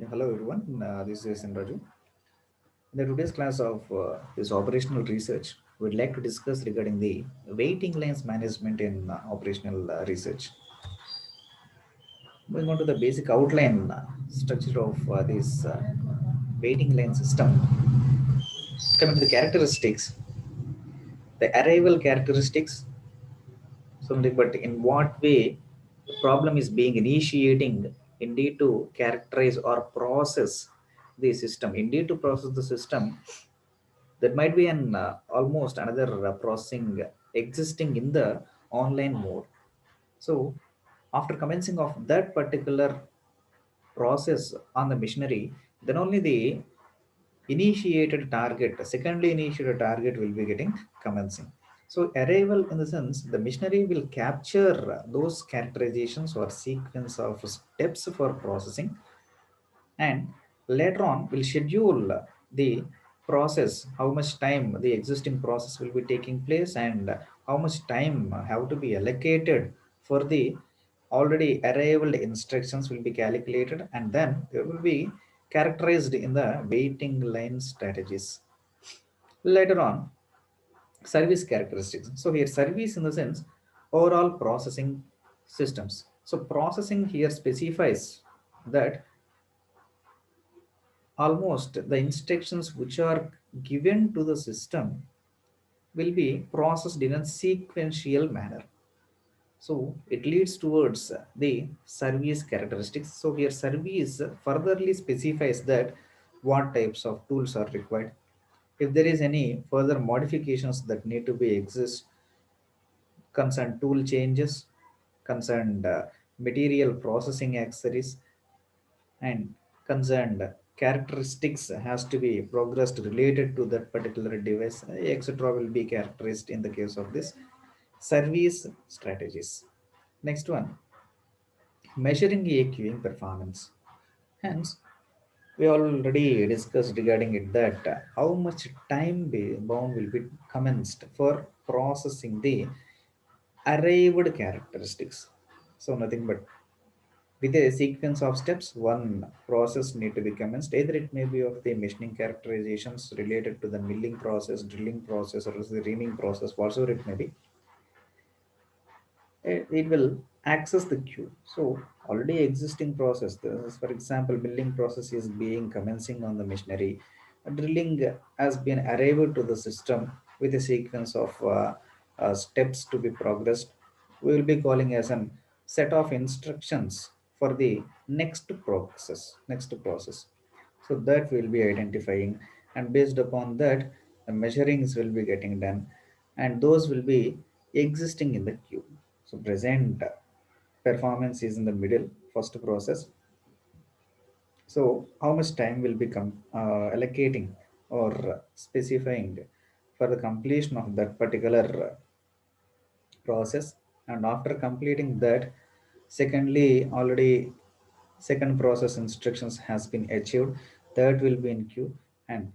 Yeah, hello everyone. This is Raju. In the today's class of this operational research, we'd like to discuss regarding the waiting lines management in operational research. Moving on to the basic outline structure of this waiting line system. Coming to the characteristics, the arrival characteristics, something, but in what way the problem is being initiating indeed to characterize or process the system. Indeed to process the system, there might be an almost another processing existing in the online mode. So after commencing of that particular process on the machinery, then only the initiated target, secondly initiated target, will be getting commencing. So arrival, in the sense, the machinery will capture those characterizations or sequence of steps for processing, and later on we'll schedule the process, how much time the existing process will be taking place, and how much time have to be allocated for the already arrived instructions will be calculated, and then they will be characterized in the waiting line strategies. Later on, service characteristics. So here service, in the sense, overall processing systems. So processing here specifies that almost the instructions which are given to the system will be processed in a sequential manner. So it leads towards the service characteristics. So here service furtherly specifies that what types of tools are required. If there is any further modifications that need to be exist, concerned tool changes, concerned material processing accessories, and concerned characteristics has to be progressed related to that particular device, etc., will be characterized in the case of this service strategies. Next one, measuring a queuing performance. Hence we already discussed regarding it that how much time bound will be commenced for processing the arrived characteristics. So nothing but with a sequence of steps, one process need to be commenced. Either it may be of the machining characterizations related to the milling process, drilling process, or the reaming process, whatsoever it may be, it will access the queue. So already existing process, this is, for example, milling process is being commencing on the machinery. Drilling has been arrived to the system with a sequence of steps to be progressed. We will be calling as an set of instructions for the next process. So that will be identifying, and based upon that the measurings will be getting done, and those will be existing in the queue. So present performance is in the middle, first process. So how much time will become allocating or specifying for the completion of that particular process, and after completing that, secondly, already second process instructions has been achieved, third will be in queue, and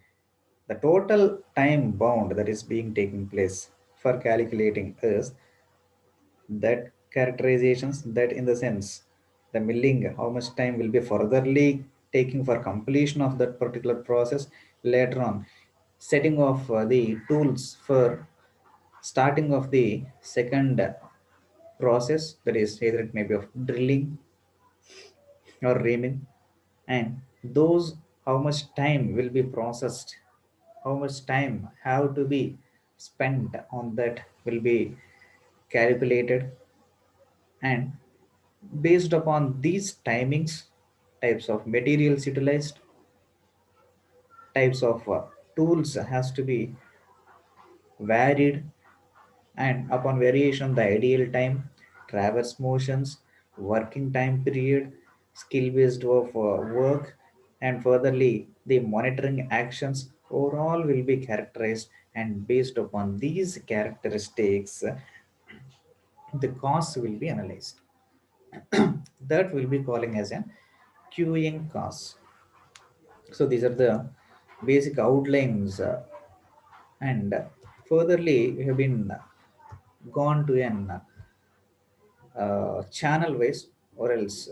the total time bound that is being taking place for calculating is that characterizations, that in the sense the milling, how much time will be furtherly taking for completion of that particular process. Later on, setting of the tools for starting of the second process, that is either it may be of drilling or reaming, and those how much time will be processed, how much time have to be spent on that will be calculated, and based upon these timings, types of materials utilized, types of tools has to be varied, and upon variation the ideal time, traverse motions, working time period, skill based of work, and furtherly the monitoring actions overall will be characterized, and based upon these characteristics the costs will be analyzed. That will be calling as an queuing costs. So these are the basic outlines, and furtherly we have been gone to an channel wise, or else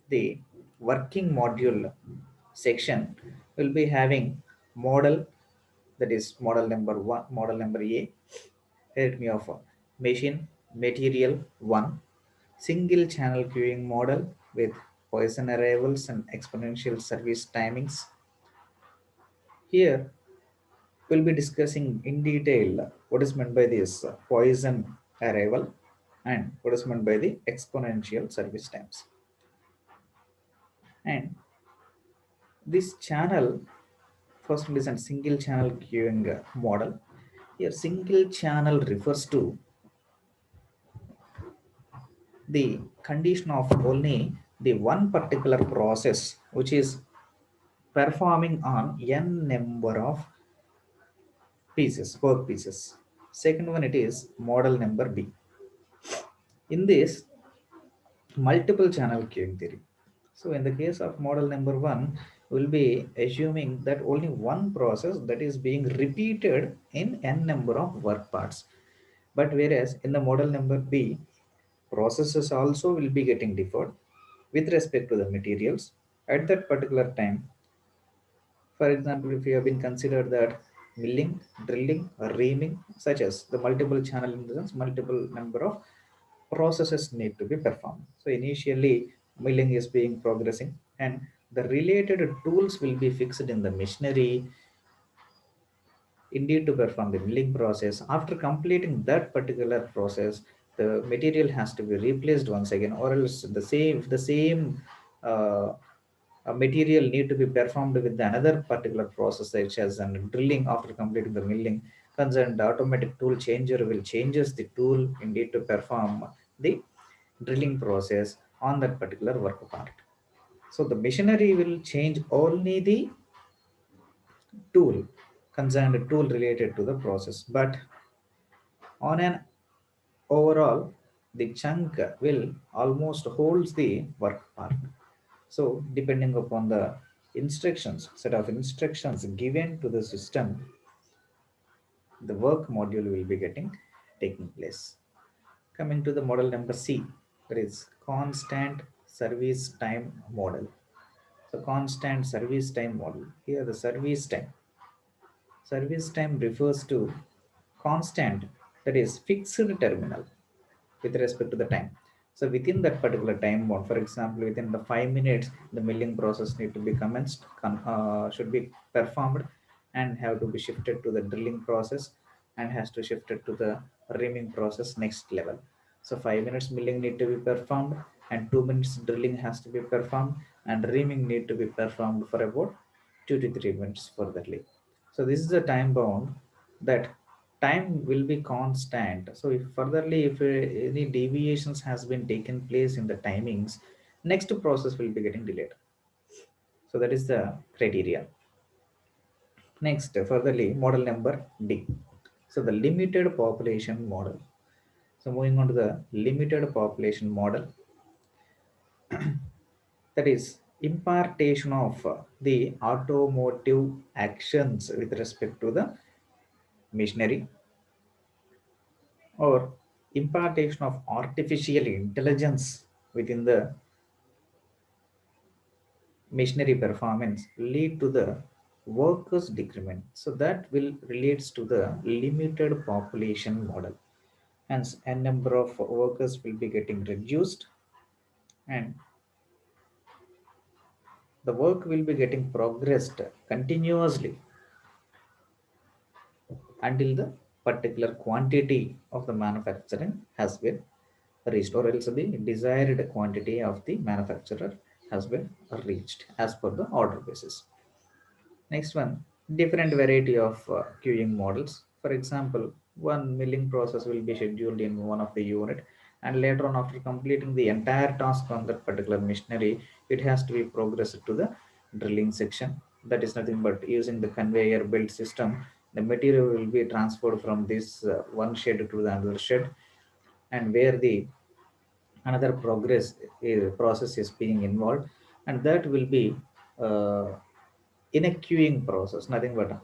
the working module section will be having model, that is model number 1, model number A, let me offer machine material 1, single channel queuing model with Poisson arrivals and exponential service timings. Here we'll be discussing in detail what is meant by this Poisson arrival and what is meant by the exponential service times. And this channel, first one is a single channel queuing model. Here single channel refers to the condition of only the one particular process which is performing on n number of pieces, work pieces. Second one, it is model number B. In this, multiple channel queuing theory. So in the case of model number 1, we'll be assuming that only one process that is being repeated in n number of work parts. But whereas in the model number B, processes also will be getting deferred with respect to the materials at that particular time. For example, if you have been considered that milling, drilling, or reaming, such as the multiple channel in the sense multiple number of processes need to be performed. So initially milling is being progressing and the related tools will be fixed in the machinery indeed to perform the milling process. After completing that particular process, the material has to be replaced once again, or else the same uh, material need to be performed with another particular process such as drilling. After completing the milling, concerned automatic tool changer will changes the tool indeed to perform the drilling process on that particular work part. So the machinery will change only the tool, concerned tool related to the process, but on an overall the chunk will almost holds the work part. So depending upon the instructions, set of instructions given to the system, the work module will be getting taking place. Coming to the model number C, that is constant service time model. So constant service time model, here the service time refers to constant, that is fixed terminal with respect to the time. So within that particular time bound, for example, within the 5 minutes, the milling process need to be commenced, should be performed, and have to be shifted to the drilling process, and has to shifted to the reaming process next level. So 5 minutes milling need to be performed, and 2 minutes drilling has to be performed, and reaming need to be performed for about 2 to 3 minutes furtherly. So this is the time bound that time will be constant. So if furtherly if any deviations has been taken place in the timings, next process will be getting delayed. So that is the criteria. Next, furtherly, model number D. So the limited population model. So moving on to the limited population model, that is impartation of the automotive actions with respect to the machinery, or impartation of artificial intelligence within the machinery performance lead to the workers decrement. So that will relates to the limited population model. Hence a number of workers will be getting reduced, and the work will be getting progressed continuously until the particular quantity of the manufacturing has been reached, or else the desired quantity of the manufacturer has been reached as per the order basis. Next one, different variety of queuing models. For example, one milling process will be scheduled in one of the unit, and later on, after completing the entire task on that particular machinery, it has to be progressed to the drilling section. That is nothing but using the conveyor belt system. The material will be transferred from this one shed to the another shed, and where the another process is being involved, and that will be uh, in a queuing process, nothing but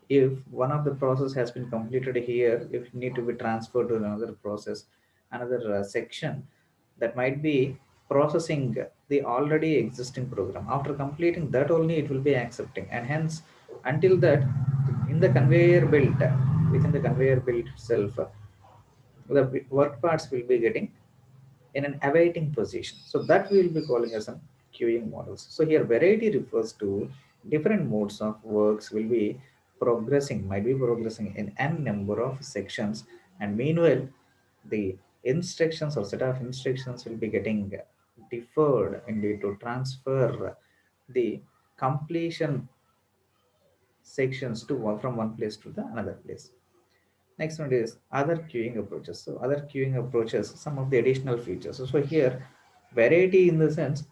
if one of the process has been completed here, if it need to be transferred to another process, another section, that might be processing the already existing program. After completing that only it will be accepting, and hence until that, in the conveyor belt, within the conveyor belt itself, the work parts will be getting in an awaiting position. So that we will be calling as a queuing models. So here variety refers to different modes of works will be progressing, might be progressing in n number of sections, and meanwhile the instructions or set of instructions will be getting deferred and need to transfer the completion sections to one from one place to the another place. Next one is other queuing approaches. So other queuing approaches, some of the additional features. So here, variety in the sense,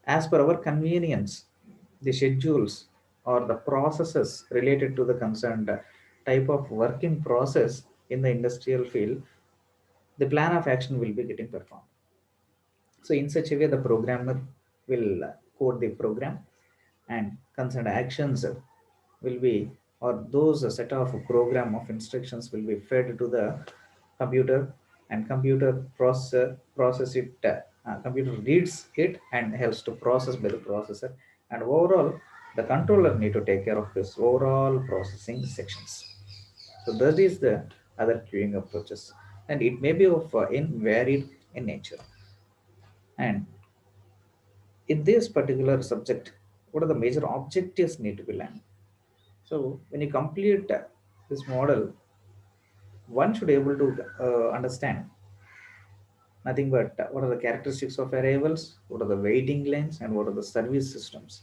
as per our convenience, the schedules or the processes related to the concerned type of working process in the industrial field, the plan of action will be getting performed. So in such a way, the programmer will code the program, and concerned actions will be, or those set of program of instructions will be fed to the computer, and computer process it. Computer reads it and helps to process by the processor, and overall the controller need to take care of this overall processing sections. So that is the other queuing approaches, and it may be of in varied in nature. And in this particular subject, what are the major objectives need to be learned? So when you complete this model, one should able to understand nothing but what are the characteristics of arrivals, what are the waiting lanes, and what are the service systems.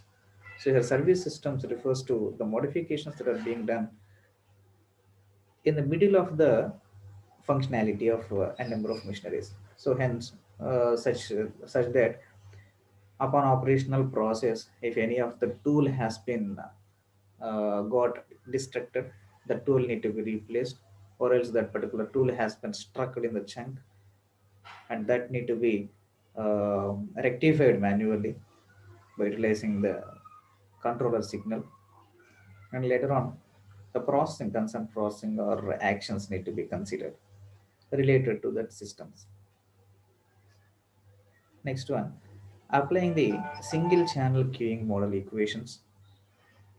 So here service systems refers to the modifications that are being done in the middle of the functionality of a number of machineries. So hence such that upon operational process, if any of the tool has been got distracted, the tool need to be replaced, or else that particular tool has been stuck in the chunk, and that need to be rectified manually by utilizing the controller signal. And later on, the processing, concerned processing or actions need to be considered related to that systems. Next one, applying the single channel queuing model equations.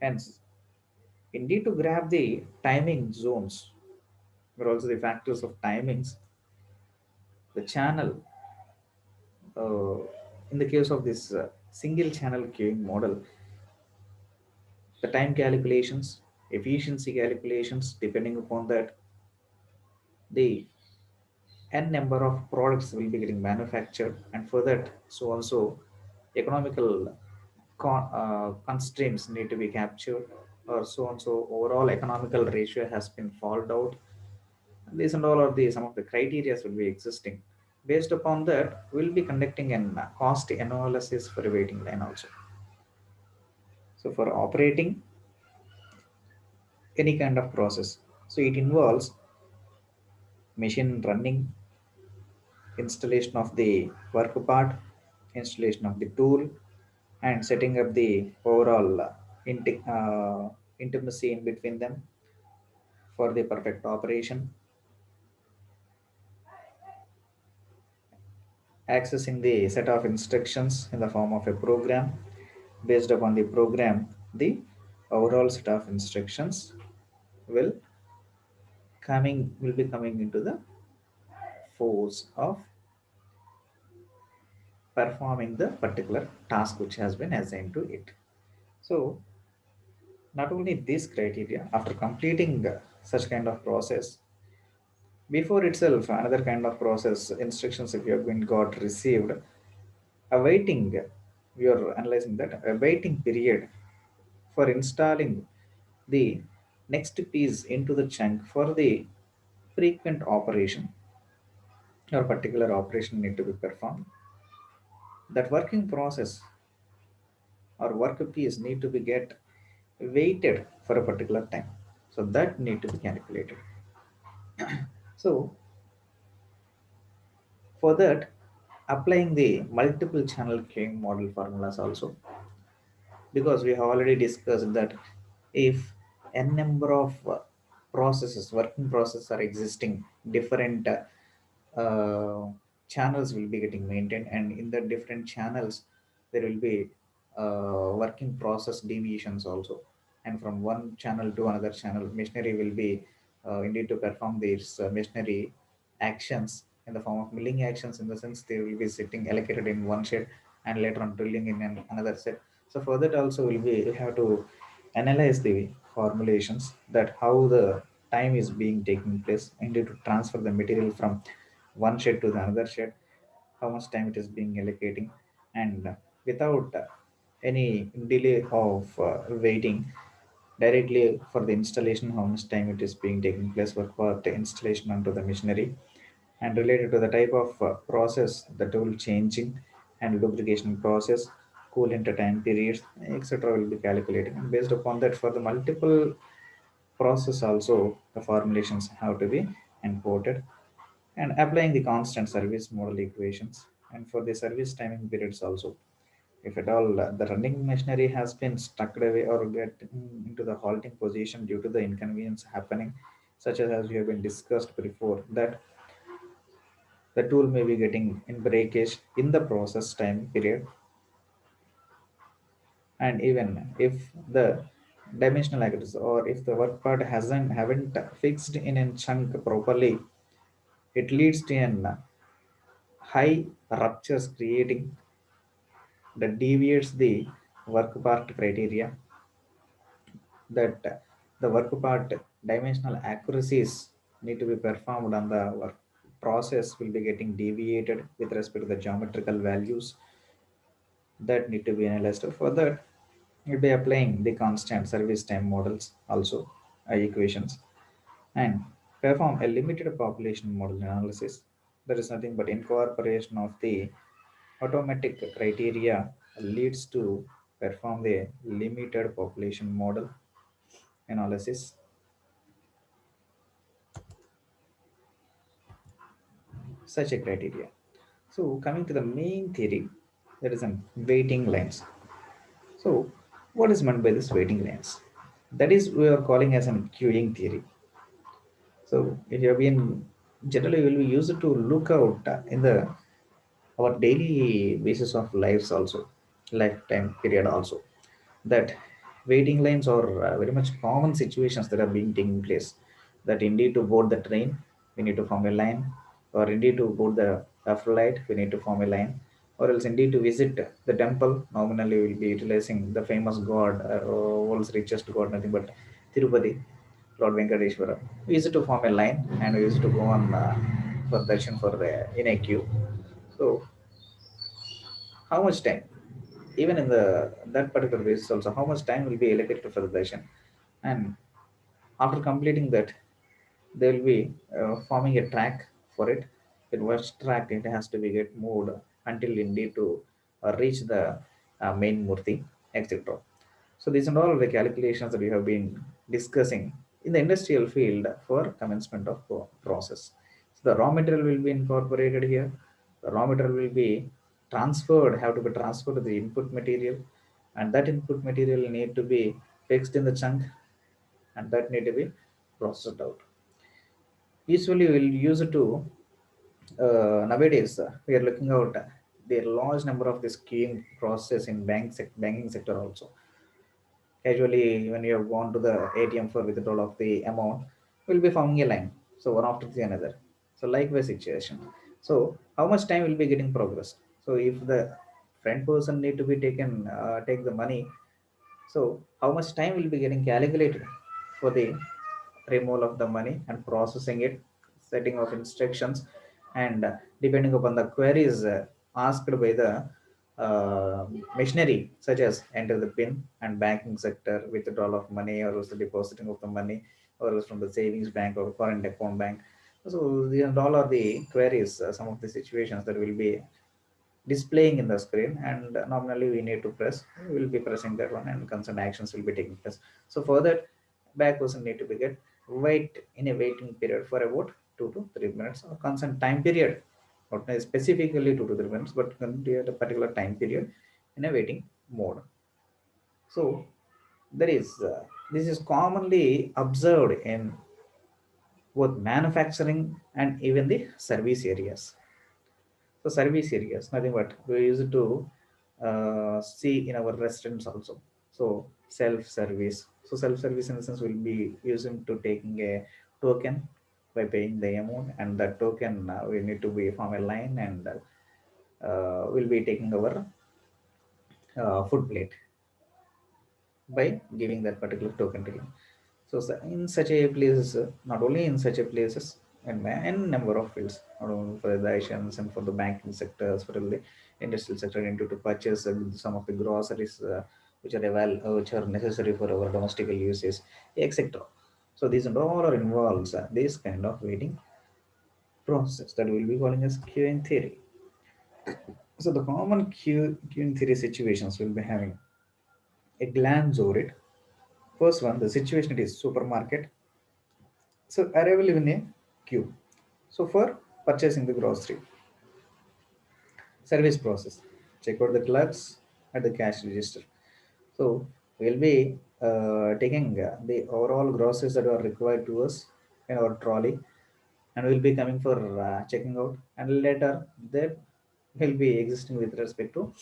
Hence, we need to grab the timing zones, but also the factors of timings, the channel. In the case of this single channel queuing model, the time calculations, efficiency calculations, depending upon that, the n number of products will be getting manufactured, and for that, so also economical constraints need to be captured, or so and so overall economical ratio has been followed out. These and all of the some of the criteria will be existing. Based upon that, we'll be conducting an cost analysis for a waiting line also. So for operating any kind of process, so it involves machine running, installation of the work part, installation of the tool, and setting up the overall intimacy in between them for the perfect operation, accessing the set of instructions in the form of a program. Based upon the program, the overall set of instructions will will be coming into the force of performing the particular task which has been assigned to it. So not only this criteria, after completing such kind of process, before itself another kind of process instructions, if you have been got received, awaiting, we are analyzing that a waiting period for installing the next piece into the chunk for the frequent operation or particular operation need to be performed. That working process or work piece need to be get waited for a particular time, so that need to be calculated. So for that, applying the multiple channel queuing model formulas also, because we have already discussed that if n number of processes, working processes are existing, different channels will be getting maintained, and in the different channels there will be working process deviations also. And from one channel to another channel, machinery will be indeed to perform these machinery actions in the form of milling actions, in the sense they will be sitting allocated in one shed and later on drilling in another set. So for that also we have to analyze the formulations, that how the time is being taking place, and to transfer the material from one shed to the another shed, how much time it is being allocating, and without any delay of waiting, directly for the installation, how much time it is being taking place for the installation onto the machinery, and related to the type of process, the tool changing and lubrication process, coolant time periods, etc. will be calculated. And based upon that, for the multiple process also, the formulations have to be imported, and applying the constant service model equations. And for the service timing periods also, if at all the running machinery has been stuck away or get into the halting position due to the inconvenience happening, such as we have been discussed before, that the tool may be getting in breakage in the process time period. And even if the dimensional accuracy, or if the work part haven't fixed in a chunk properly, it leads to an high ruptures, creating that deviates the work part criteria, that the work part dimensional accuracies need to be performed on the work process will be getting deviated with respect to the geometrical values that need to be analyzed. For that, we'll be applying the constant service time models also, equations, and perform a limited population model analysis. That is nothing but incorporation of the automatic criteria leads to perform the limited population model analysis, such a criteria. So coming to the main theory, there is a waiting lines. So what is meant by this waiting lines? That is we are calling as an queuing theory. So if you have been generally will be used to look out in the our daily basis of lives also, lifetime period also, that waiting lines are very much common situations that are being taking place, that indeed to board the train we need to form a line, or indeed to board the flight we need to form a line, or else indeed to visit the temple, nominally we will be utilizing the famous god, world's richest god, nothing but Tirupati, Lord Venkateshwara. We used to form a line and we used to go on for darshan for in a queue. So how much time, even in the that particular basis also, how much time will be allocated for the darshan, and after completing that they will be forming a track for it. In which track it has to be get moved until indeed to reach the main murti, etc. So these are all the calculations that we have been discussing in the industrial field for commencement of process. So the raw material will be incorporated here. The raw material will be transferred, have to be transferred to the input material, and that input material need to be fixed in the chunk, and that need to be processed out. Usually we'll use it to nowadays we are looking out the large number of this queuing process in banking sector also. Casually, when you have gone to the ATM for withdrawal of the amount, will be forming a line. So one after the another. So likewise situation. So how much time will be getting progress? So if the friend person need to be taken, take the money. So how much time will be getting calculated for the removal of the money and processing it, setting of instructions, and depending upon the queries asked by the uh, machinery, such as enter the pin and banking sector, withdrawal of money, or was the depositing of the money, or was from the savings bank or current account bank. So these and all are the queries, some of the situations that will be displaying in the screen, and nominally we need to press, we will be pressing that one, and concerned actions will be taking place. So for that, back person need to be get wait in a waiting period for about 2 to 3 minutes, or concerned time period, not specifically 2 to 3 minutes, but at a particular time period in a waiting mode. So there is this is commonly observed in both manufacturing and even the service areas. So service areas, nothing but we use it to see in our restaurants also. So self-service. So self-service in the sense will be using to taking a token by paying the amount, and that token we need to be from a line, and will be taking our food plate by giving that particular token to him. So in such a places, not only in such a places, and in number of fields, not only for the Asians and for the banking sectors, for the industrial sector, into to purchase some of the groceries which are necessary for our domestic uses, etc. So these and all are involves this kind of waiting process that we will be calling as queuing theory. So the common queuing theory situations will be having a glance over it. First one, the situation is supermarket. So arrival in a queue. So for purchasing the grocery, service process, check out the clerks at the cash register. So we'll be taking the overall groceries that are required to us in our trolley, and we'll be coming for checking out, and later that will be existing with respect to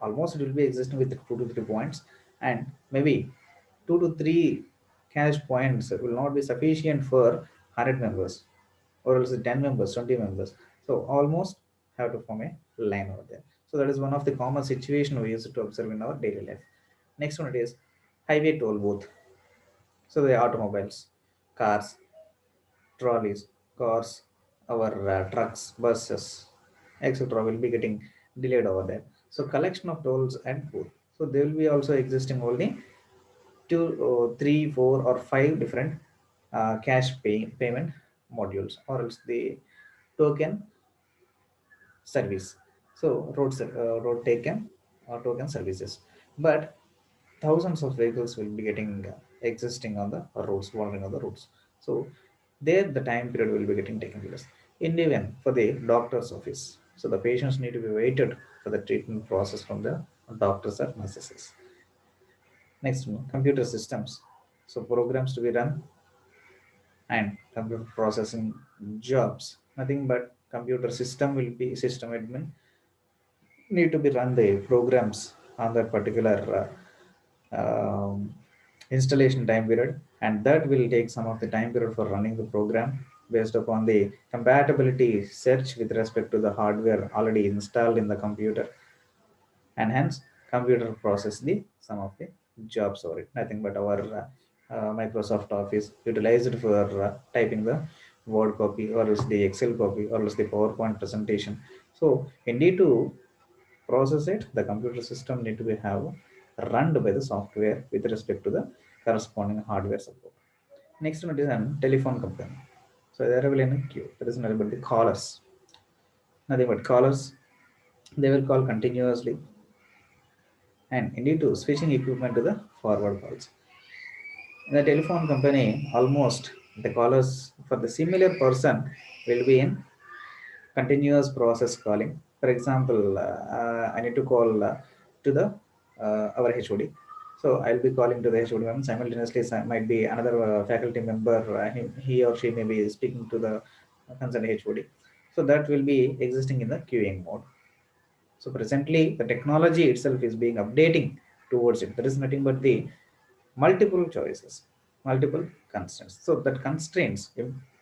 almost it will be existing with 2 to 3 points, and maybe 2 to 3 cash points will not be sufficient for 100 members, or else 10 members, 20 members. So almost have to form a line over there. So that is one of the common situation we used to observe in our daily life. Next one it is highway toll booth. So the automobiles, cars, trolleys, cars, our trucks, buses, etc. will be getting delayed over there. So collection of tolls and booth. So they will be also existing only two, three, four, or five different payment modules, or else the token service. So road taken or token services, but thousands of vehicles will be getting existing on the roads, wandering on the roads. So there the time period will be getting taken place. And even for the doctor's office, so the patients need to be waited for the treatment process from the doctors or nurses. Next one, computer systems. So programs to be run and computer processing jobs. Nothing but computer system will be system admin need to be run the programs on that particular installation time period, and that will take some of the time period for running the program based upon the compatibility search with respect to the hardware already installed in the computer, and hence computer process the some of the jobs over it. Nothing but our Microsoft Office utilized for typing the word copy, or else the Excel copy, or else the PowerPoint presentation. So indeed to process it, the computer system need to be have run by the software with respect to the corresponding hardware support. Next one is an telephone company. So there will be a queue. There is nothing but the callers. Nothing but callers. They will call continuously, and indeed to switching equipment to the forward calls. In the telephone company, almost the callers for the similar person will be in continuous process calling. For example, I need to call to the our HOD. So I'll be calling to the HOD, and simultaneously might be another faculty member. He or she may be speaking to the concerned HOD. So that will be existing in the queuing mode. So presently, the technology itself is being updating towards it. There is nothing but the multiple choices, multiple constraints. So that constraints,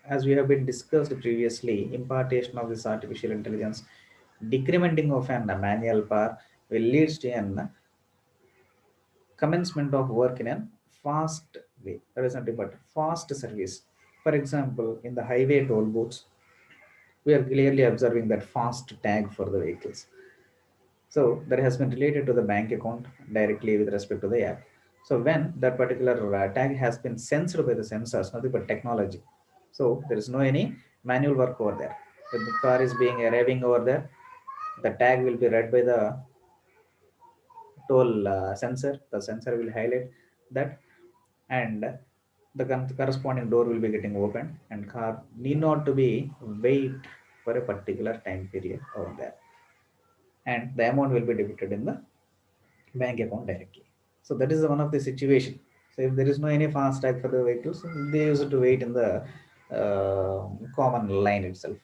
as we have been discussed previously, impartation of this artificial intelligence, decrementing of an manual power will lead to an commencement of work in a fast way. That is nothing but fast service. For example, in the highway toll booths, we are clearly observing that fast tag for the vehicles. So that has been related to the bank account directly with respect to the app. So when that particular tag has been sensed by the sensors, nothing but technology. So there is no any manual work over there. When the car is being arriving over there, the tag will be read by the toll sensor. The sensor will highlight that, and the corresponding door will be getting opened, and car need not to be wait for a particular time period over there, and the amount will be debited in the bank account directly. So that is one of the situation. So if there is no any fast tag for the vehicles, they used to wait in the common line itself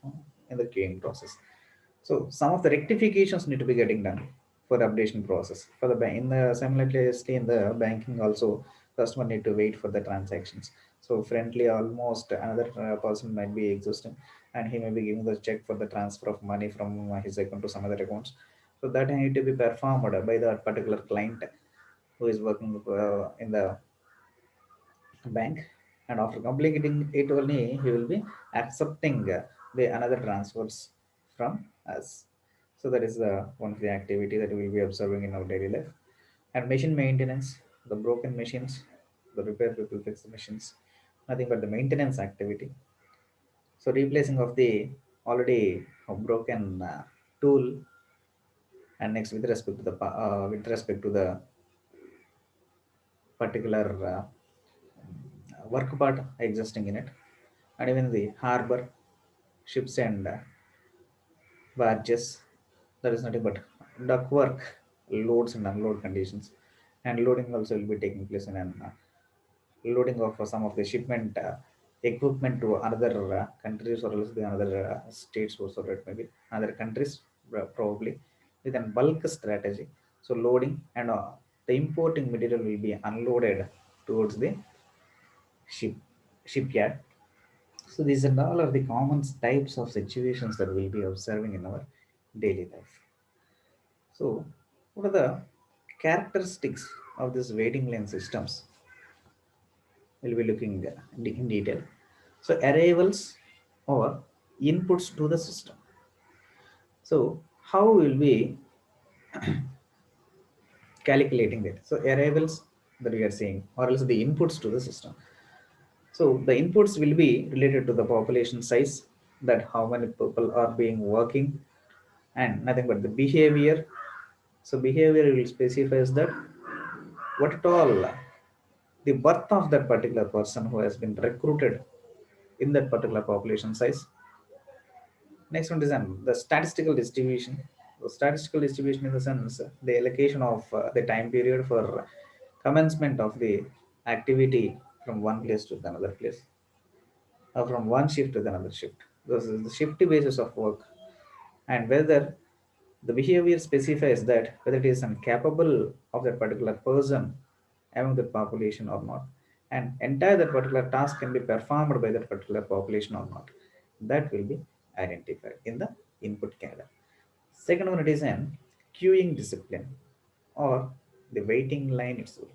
in the queuing process. So some of the rectifications need to be getting done for the updation process. For the bank, in the simultaneously in the banking also, customer need to wait for the transactions. So friendly, almost another person might be existing, and he may be giving the check for the transfer of money from his account to some other accounts. So that need to be performed by the particular client who is working in the bank, and after completing it only he will be accepting the another transfers from us. So that is the one of the activity that we will be observing in our daily life. And machine maintenance, the broken machines, the repair people fix the machines, nothing but the maintenance activity. So replacing of the already broken tool. And next, with respect to the with respect to the particular work part existing in it, and even the harbor, ships and barges, that is nothing but duck work, loads and unload conditions. And loading also will be taking place in an loading of some of the shipment equipment to another countries, or else the another states also, it maybe other countries, probably with a bulk strategy. So loading and the importing material will be unloaded towards the ship shipyard. So these are all of the common types of situations that we'll be observing in our daily life. So what are the characteristics of this waiting line systems? We'll be looking in detail. So arrivals or inputs to the system. So how will we calculating that? So arrivals that we are seeing, or else the inputs to the system. So the inputs will be related to the population size, that how many people are being working, and nothing but the behavior. So behavior will specifies that what at all the birth of that particular person who has been recruited in that particular population size. Next one is the statistical distribution. The statistical distribution in the sense the allocation of the time period for commencement of the activity from one place to another place, or from one shift to another shift. This is the shifty basis of work, and whether the behavior specifies that whether it is incapable of that particular person among the population or not, and entire that particular task can be performed by that particular population or not. That will be identified in the input cadre. Second one, it is an queuing discipline or the waiting line itself.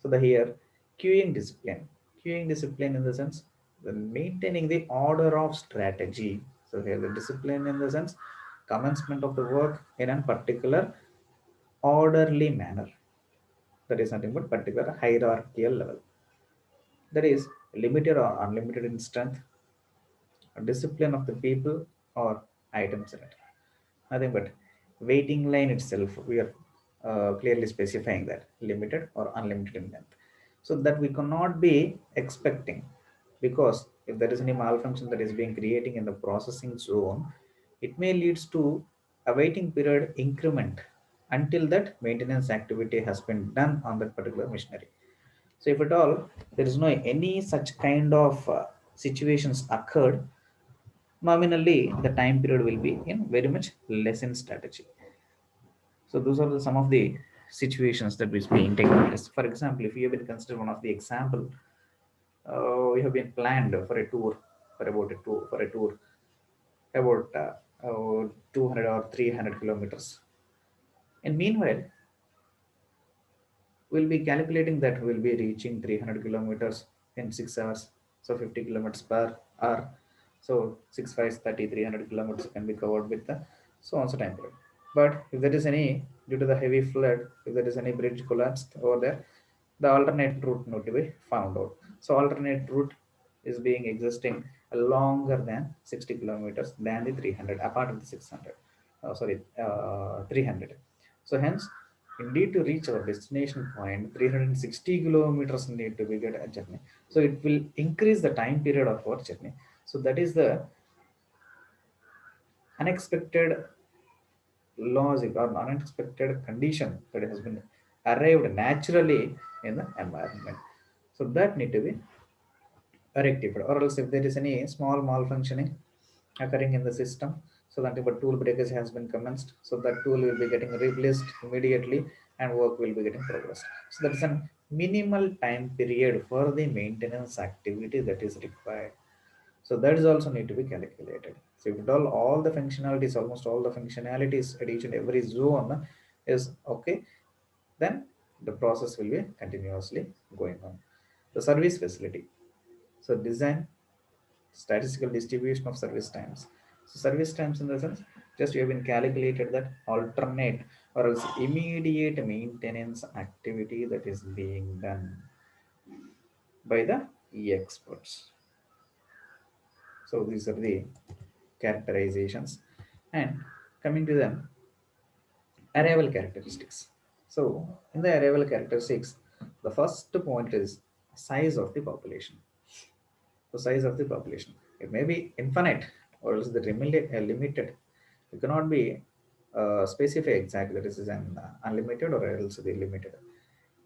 So the here queuing discipline in the sense the maintaining the order of strategy. So here the discipline in the sense commencement of the work in a particular orderly manner. That is nothing but particular hierarchical level. That is limited or unlimited in strength, a discipline of the people or items in it. Nothing but waiting line itself. We are clearly specifying that limited or unlimited in length. So that we cannot be expecting, because if there is any malfunction that is being creating in the processing zone, it may leads to a waiting period increment until that maintenance activity has been done on that particular machinery. So if at all there is no any such kind of situations occurred, nominally the time period will be in very much less in strategy. So those are some of the situations that is being taken place. For example, if you have been considered one of the example, you have been planned for a tour, for a tour about 200 or 300 kilometers. And meanwhile, we'll be calculating that we'll be reaching 300 kilometers in 6 hours. So 50 kilometers per hour. So 6 5 30, 300 kilometers can be covered with the so on so time period. But if there is any, due to the heavy flood, if there is any bridge collapsed over there, the alternate route need to be found out. So alternate route is being existing longer than 60 kilometers than the 300, apart of the 600, sorry, 300. So hence, indeed, to reach our destination point, 360 kilometers need to be get a journey. So it will increase the time period of our journey. So that is the unexpected logic or unexpected condition that has been arrived naturally in the environment. So that need to be rectified. Or else if there is any small malfunctioning occurring in the system, So that but tool breakage has been commenced. So that tool will be getting replaced immediately and work will be getting progressed. So that is a minimal time period for the maintenance activity that is required. So that is also need to be calculated. So if all the functionalities, almost all the functionalities at each and every zone is okay, then the process will be continuously going on. The service facility. So design statistical distribution of service times. So service times in the sense, just you have been calculated that alternate or else immediate maintenance activity that is being done by the experts. So these are the characterizations. And coming to the arrival characteristics. So in the arrival characteristics, the first point is size of the population. The size of the population. It may be infinite or else the limited. It cannot be specify exactly that this is an unlimited or else the limited.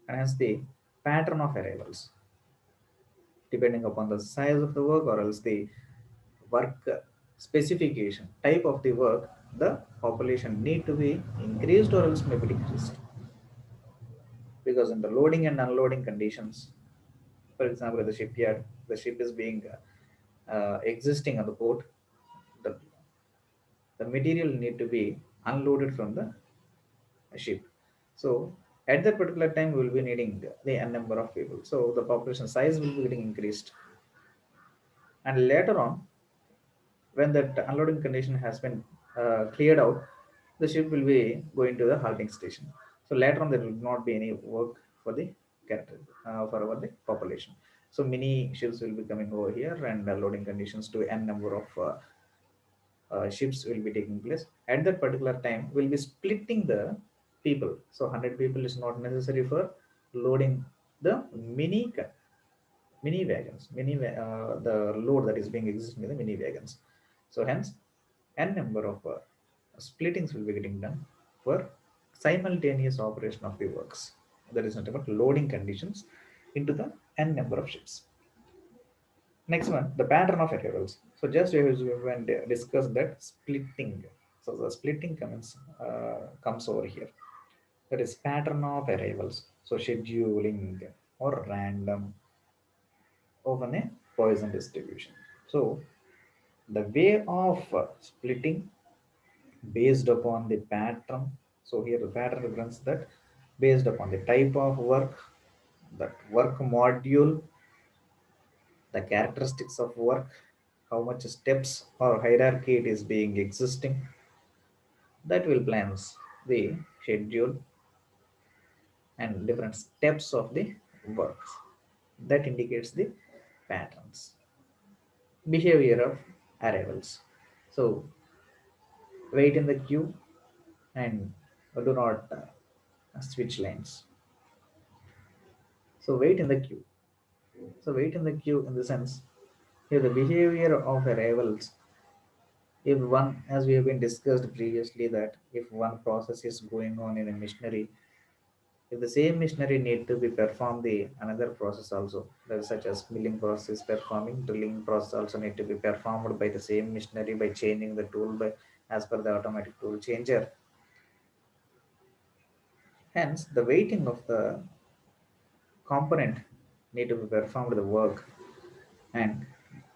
And hence the pattern of arrivals, depending upon the size of the work or else the work specification, type of the work, the population need to be increased or else may be decreased. Because in the loading and unloading conditions, for example, the shipyard, the ship is being existing on the port, the, the material need to be unloaded from the ship. So at that particular time, we will be needing the n number of people. So the population size will be getting increased. And later on, when that unloading condition has been cleared out, the ship will be going to the halting station. So later on, there will not be any work for the character for our the population. So many ships will be coming over here, and loading conditions to n number of ships will be taking place. At that particular time, we'll be splitting the people. So 100 people is not necessary for loading the mini wagons, the load that is being existing in the mini wagons. So hence n number of splittings will be getting done for simultaneous operation of the works. That is not about loading conditions into the n number of ships. Next one, the pattern of arrivals. So just as we went discussed that splitting. So the splitting comes over here. That is pattern of arrivals. So scheduling or random of a poison distribution. So the way of splitting based upon the pattern. So here the pattern represents that based upon the type of work, that work module, the characteristics of work, how much steps or hierarchy it is being existing, that will plans the schedule and different steps of the works. That indicates the patterns. Behavior of arrivals. So wait in the queue and do not switch lanes. So wait in the queue. So wait in the queue in the sense here the behavior of arrivals. If one, as we have been discussed previously, that if one process is going on in a machinery, if the same machinery need to be performed the another process also, that is such as milling process performing, drilling process also need to be performed by the same machinery by changing the tool by as per the automatic tool changer. Hence, the weighting of the component need to be performed the work, and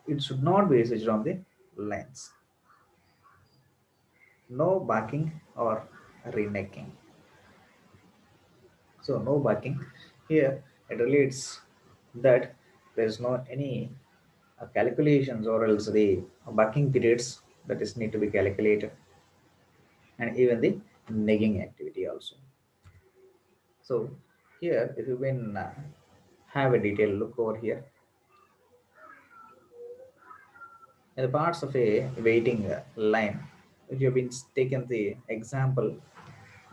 it should not be switched on the lines. No backing or renecking. So no backing. Here it relates that there is no any calculations or else the backing periods that is need to be calculated, and even the negging activity also. So here if you been have a detailed look over here in the parts of a waiting line, if you've been taken the example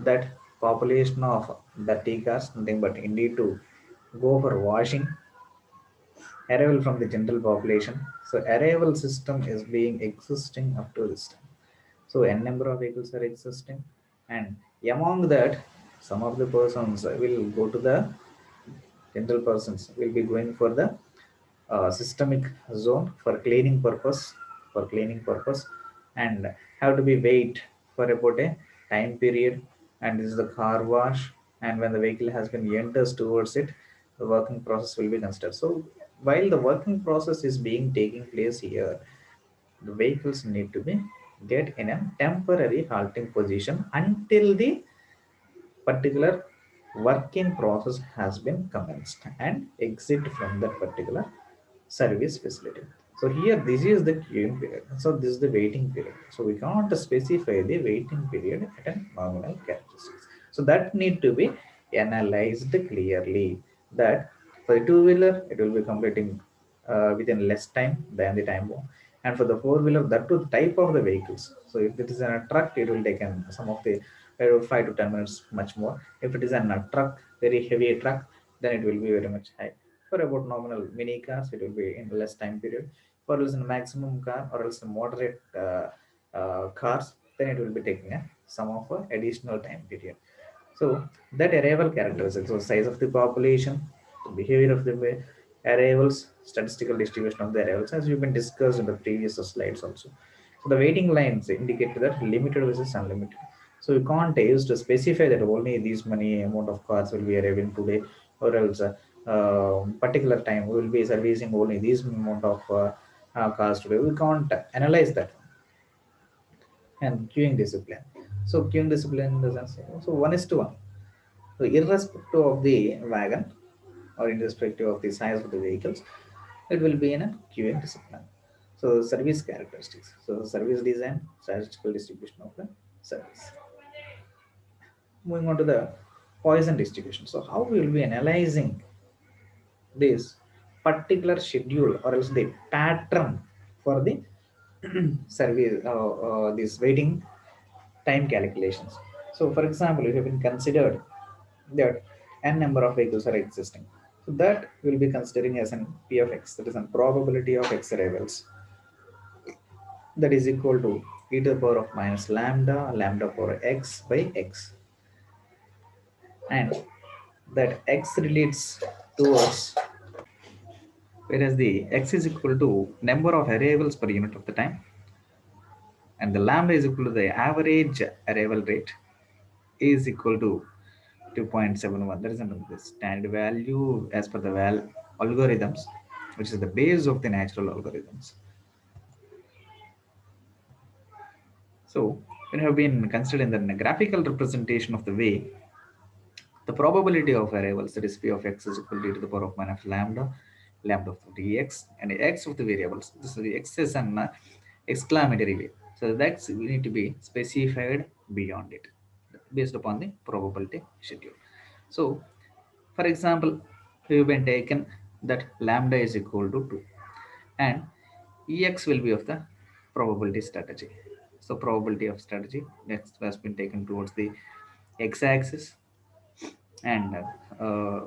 that population of dirty cars nothing but indeed to go for washing, arrival from the general population. So arrival system is being existing up to this time. So n number of vehicles are existing, and among that, some of the persons will go to the general persons will be going for the systemic zone for cleaning purpose, and have to be wait for about a time period, and this is the car wash, and when the vehicle has been enters towards it, the working process will be considered. So while the working process is being taking place here, the vehicles need to be get in a temporary halting position until the particular working process has been commenced and exit from that particular service facility. So here this is the queuing period. So this is the waiting period. So we can't specify the waiting period at a nominal characteristics. So that need to be analyzed clearly, that for a two-wheeler it will be completing within less time than the time bomb, and for the four-wheeler, that too the type of the vehicles. So if it is in a truck, it will take some of the 5 to 10 minutes much more. If it is in a truck, very heavy truck, then it will be very much high. For about nominal mini cars, it will be in less time period. For else in maximum car or else in moderate cars, then it will be taking some of additional time period. So that arrival characteristics, so size of the population, the behavior of the arrivals, statistical distribution of the arrivals, as you've been discussed in the previous slides also. So the waiting lines indicate that limited versus unlimited. So you can't use to specify that only these many amount of cars will be arriving today, or else particular time we will be servicing only these amount of cars today. We can't analyze that. And queuing discipline. So queuing discipline in the sense, so 1:1. So irrespective of the wagon or irrespective of the size of the vehicles, it will be in a queuing discipline. So service characteristics. So service design, statistical distribution of the service. Moving on to the poison distribution. So how we will be analyzing this particular schedule or else the pattern for the service, this waiting time calculations. So, for example, if you have been considered that n number of vehicles are existing, so that will be considering as an p of x, that is a probability of x arrivals, that is equal to e to the power of minus lambda lambda power x by x, and that x relates towards, whereas the x is equal to number of arrivals per unit of the time, and the lambda is equal to the average arrival rate, is equal to 2.71. That is the standard value as per the algorithms, which is the base of the natural algorithms. So when you have been considering the graphical representation of the way, the probability of variables, that is p of x, is equal to e to the power of minus lambda lambda of the x, and the x of the variables, this is the x is an exclamatory way, so that's we need to be specified beyond it based upon the probability schedule. So for example, we've been taken that lambda is equal to 2, and ex will be of the probability strategy. So probability of strategy next has been taken towards the x-axis, and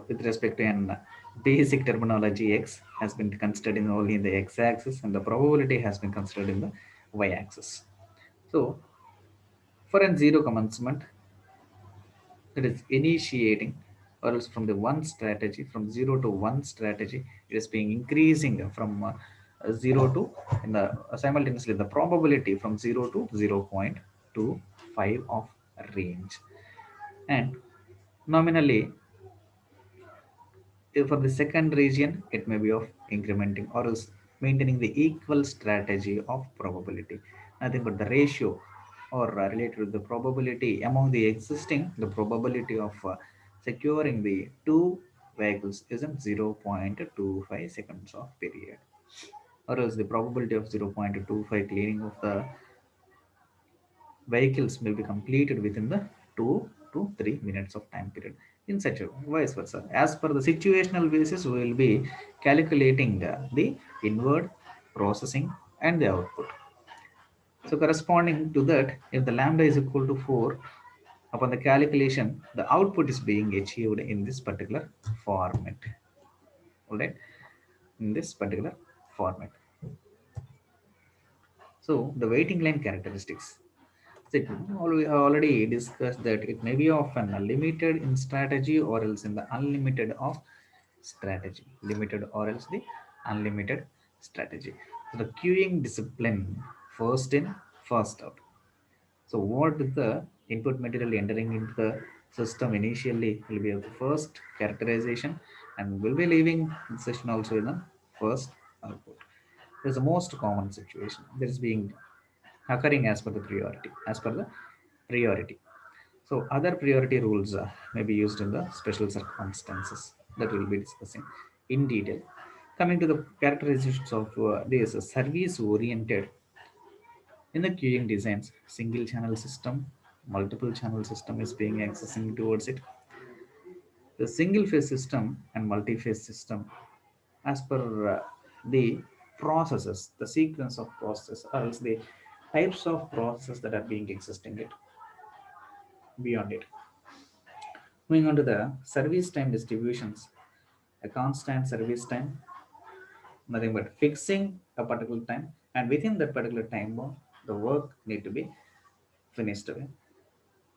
with respect to an basic terminology, x has been considered in only in the x-axis, and the probability has been considered in the y-axis. So for a zero commencement, that is initiating, or else from the one strategy, from 0 to 1 strategy, it is being increasing from 0 to, in the simultaneously the probability from 0 to 0.25 of range, and nominally for the second region it may be of incrementing or else maintaining the equal strategy of probability, nothing but the ratio or related to the probability among the existing, the probability of securing the two vehicles is in 0.25 seconds of period, or else the probability of 0.25 clearing of the vehicles may be completed within the 2 to 3 minutes of time period. In such a vice versa, as per the situational basis, we will be calculating the inward processing and the output. So corresponding to that, if the lambda is equal to 4, upon the calculation, the output is being achieved in this particular format. All right, in this particular format. So the waiting line characteristics. So we have already discussed that it may be of an limited in strategy or else in the unlimited of strategy. Limited or else the unlimited strategy. So the queuing discipline, first in, first out. So what is the input material entering into the system initially will be the first characterization, and will be leaving the session also in the first output. This is the most common situation that is being occurring as per the priority, as per the priority. So other priority rules may be used in the special circumstances that we'll be discussing in detail. Coming to the characterizations of this service oriented in the queuing designs, single channel system, multiple channel system is being accessing towards it. The single phase system and multi-phase system, as per the processes, the sequence of process, or else the types of processes that are being existing it beyond it. Moving on to the service time distributions, a constant service time, nothing but fixing a particular time, and within that particular time bound, the work need to be finished away.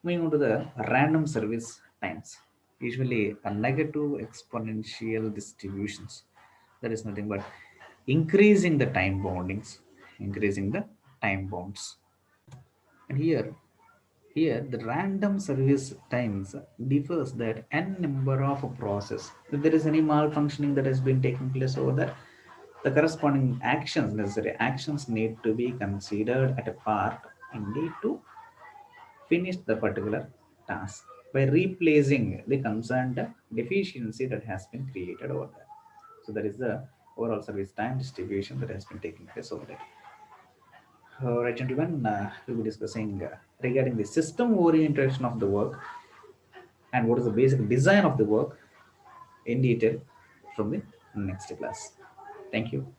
Moving on to the random service times, usually a negative exponential distributions. That is nothing but increasing the time boundings, increasing the time bounds. And here the random service times differs that n number of a process. If there is any malfunctioning that has been taking place over there, the corresponding actions, necessary actions need to be considered at a part indeed to finish the particular task by replacing the concerned deficiency that has been created over there. So that is the overall service time distribution that has been taking place over there. Right, gentlemen, we'll be discussing regarding the system orientation of the work and what is the basic design of the work in detail from the next class. Thank you.